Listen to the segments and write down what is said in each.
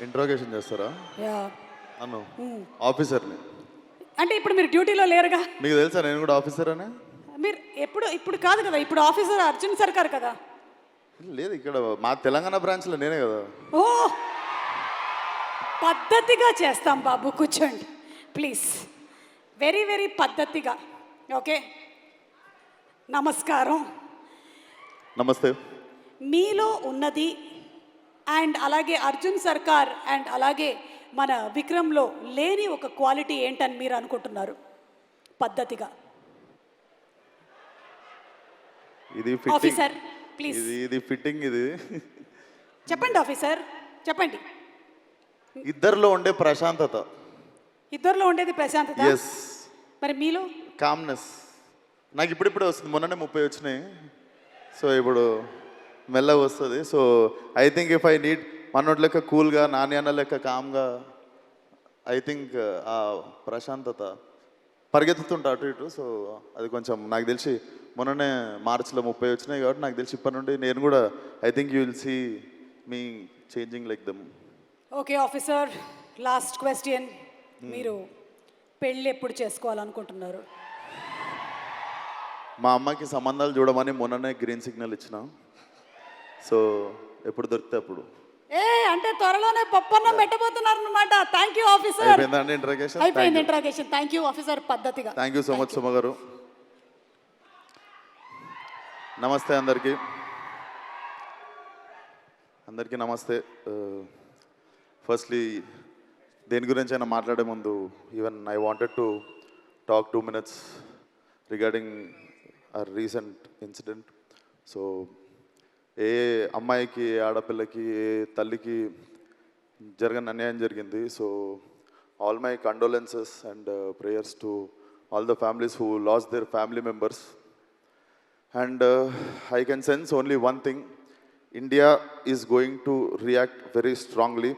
Interrogation చేస్తారా yeah నన్ను ఆఫీసర్ని అంటే ఇప్పుడు మీరు డ్యూటీలో లేరుగా. మీకు తెలుసా నేను కూడా ఆఫీసర్ అని మీరు ఇప్పుడు కాదు కదా, ఇప్పుడు ఆఫీసర్ అర్జున్ సర్కార్ కదా. లేదు ఇక్కడ మా తెలంగాణ బ్రాంచ్లో నేనే కదా. ఓ పద్ధతిగా చేస్తాం బాబు, కూర్చోండి ప్లీజ్. వెరీ వెరీ పద్ధతిగా. ఓకే, నమస్కారం. నమస్తే. మీలో ఉన్నది అండ్ అలాగే అర్జున్ సర్కార్ అండ్ అలాగే మన విక్రమ్లో లేని ఒక క్వాలిటీ ఏంటని మీరు అనుకుంటున్నారు? పద్ధతిగా. ఇది ఆఫీసర్ ప్లీజ్ ఇది ఫిట్టింగ్ ఇది చెప్పండి. ఆఫీసర్ చెప్పండి. ఇద్దరిలో ఉండే ప్రశాంతత. ఇద్దరిలో ఉండేది ప్రశాంతత. ఎస్. మరి మీలో? కామ్నెస్. నాకు ఇప్పుడిప్పుడే వస్తుంది, మొన్ననే 30 వచ్చినాయి. సో ఇప్పుడు మెల్లగా వస్తుంది. So I think if I need మనోటి లెక్క కూల్గా, నాని అన్న లెక్క కామ్గా, ఐ థింక్ ఆ ప్రశాంతత పరిగెత్తుతుంటా అటు ఇటు. సో అది కొంచెం నాకు తెలిసి మొన్ననే మార్చిలో 30 వచ్చినాయి కాబట్టి నాకు తెలిసి ఇప్పటి నుండి నేను కూడా I think you will see me changing like them. Okay officer, last question. మీరు పెళ్ళి ఎప్పుడు చేసుకోవాలనుకుంటున్నారు? మా అమ్మకి సంబంధాలు చూడమని మొన్ననే గ్రీన్ సిగ్నల్ ఇచ్చిన. సో ఎప్పుడు దొరికితే అప్పుడు. అంటే త్వరలోనే పప్పన్నం పెట్టబోతున్నారు అనమాట. Thank you officer. అయిపోయిందండి ఇంట్రాగేషన్? అయిపోయింది ఇంట్రాగేషన్. Thank you officer. పద్ధతిగా. Thank you so much Suma garu. నమస్తే అందరికీ. నమస్తే. ఫస్ట్లీ దేని గురించి అయినా మాట్లాడే ముందు even I wanted to talk 2 minutes regarding a recent incident. So ఏ అమ్మాయికి, ఏ ఆడపిల్లకి, ఏ తల్లికి జరగని అన్యాయం జరిగింది. So all my condolences and prayers to all the families who lost their family members. And I can sense only one thing, India is going to react very strongly.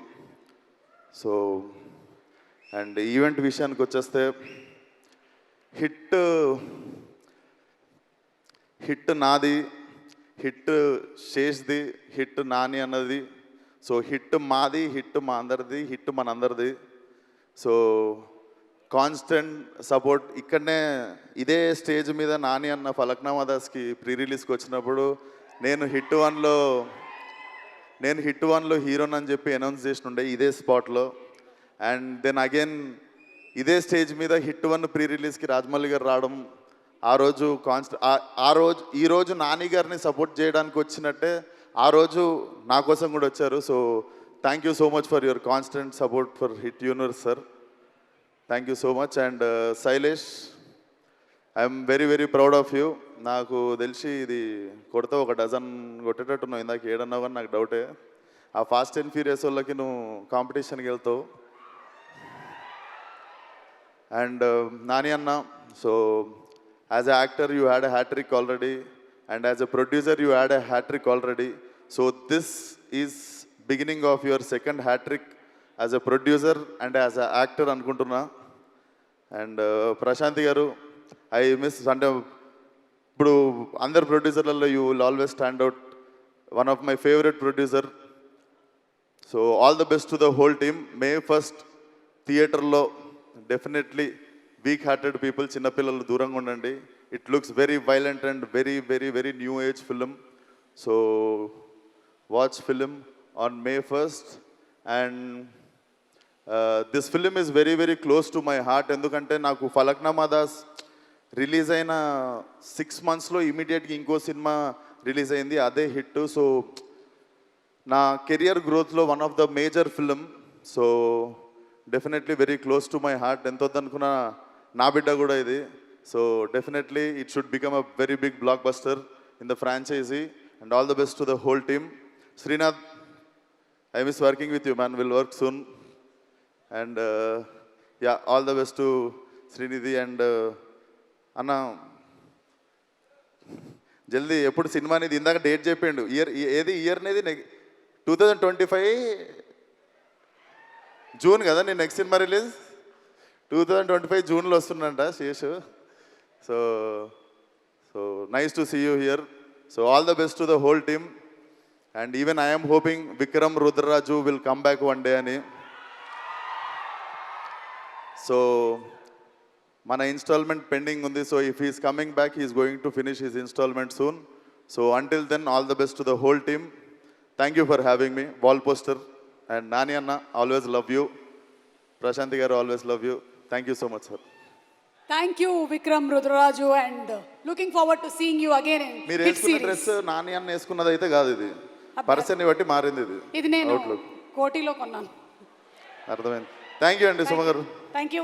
So and event విషయానికి వచ్చేస్తే hit నాది, hit శేష్ది, hit Nani అన్నది. So hit మాది, hit మా అందరిది, hit మనందరిది. So constant support. ఇక్కడనే ఇదే స్టేజ్ మీద నాని అన్న ఫలక్నామా దాస్కి ప్రీ రిలీజ్కి వచ్చినప్పుడు నేను హిట్ వన్లో హీరోని అని చెప్పి అనౌన్స్ చేసినుండే ఇదే స్పాట్లో. అండ్ దెన్ అగైన్ ఇదే స్టేజ్ మీద హిట్ 1 ప్రీ రిలీజ్కి రాజమౌళి గారు రావడం, ఆ రోజు ఈరోజు నాని గారిని సపోర్ట్ చేయడానికి వచ్చినట్టే ఆ రోజు నా కోసం కూడా వచ్చారు. So thank you so much for your constant support for hit universe sir. Thank you so much. And Shailesh, I'm very very proud of you. నాకు తెలిసి ఇది కొడితే 1 డజన్ కొట్టేటట్టున్నావు. ఇందాక ఏడన్నావు కానీ నాకు డౌటే. ఆ ఫాస్ట్ అండ్ ఫ్యూరియస్ వాళ్ళకి నువ్వు కాంపిటీషన్కి వెళ్తావు. అండ్ నాని అన్న, so as an actor you had a hat-trick already, and as a producer you had a hat-trick already. So this is beginning of your second hat-trick as a producer and as an actor అనుకుంటున్నా. And Prashanti garu, I miss అంటే ఇప్పుడు అందరు ప్రొడ్యూసర్లలో you will always stand out, one of my favourite producer. So all the best to the whole team. May 1st థియేటర్లో definitely weak hearted people, చిన్నపిల్లలు దూరంగా ఉండండి. It looks very violent and very very very new age film. So watch film on May 1st. And this film is very very close to my heart. ఎందుకంటే నాకు Falaknuma Das release అయిన 6 monthsలో ఇమీడియట్గా ఇంకో cinema release అయింది, అదే హిట్. సో నా career గ్రోత్లో one of the major film. So definitely very close to my heart. ఎంత వద్దనుకున్నా నా బిడ్డ కూడా ఇది. So definitely it should become a very big blockbuster in the franchise. And all the best to the whole team. Srinath, I miss working with you man, will work soon. And yeah, all the best to Srinidhi. And అన్న జల్దీ ఎప్పుడు cinema అనేది ఇందాక date చెప్పిండు, ఏది year అనేది 2025 June కదా నేను నెక్స్ట్ సినిమా రిలీజ్. 2025 జూన్లో వస్తుందంట Seshu. So nice to see you here. So all the best to the whole team. And even I'm hoping Vikram Rudraraju will come back one day అని. సో మన ఇన్స్టాల్మెంట్ పెండింగ్ ఉంది. So if he's coming back he's going to finish his instalment soon. So until then all the best to the whole team. Thank you for having me. Wall poster and Nani అన్న always love you. Prashanti గారు always love you. Thank you so much sir. Thank you Vikram Rudraraju and looking forward to seeing you again in మీరు hit వేసుకున్న series. Dress Nani అన్న వేసుకున్నది అయితే కాదు, ఇది పర్సన్ని బట్టి మారింది. ఇది నేను అవుట్లుక్ కోటిలో కొన్నాను. అర్థమైంది. థ్యాంక్ యూ అండి సుమ గారు. Thank you.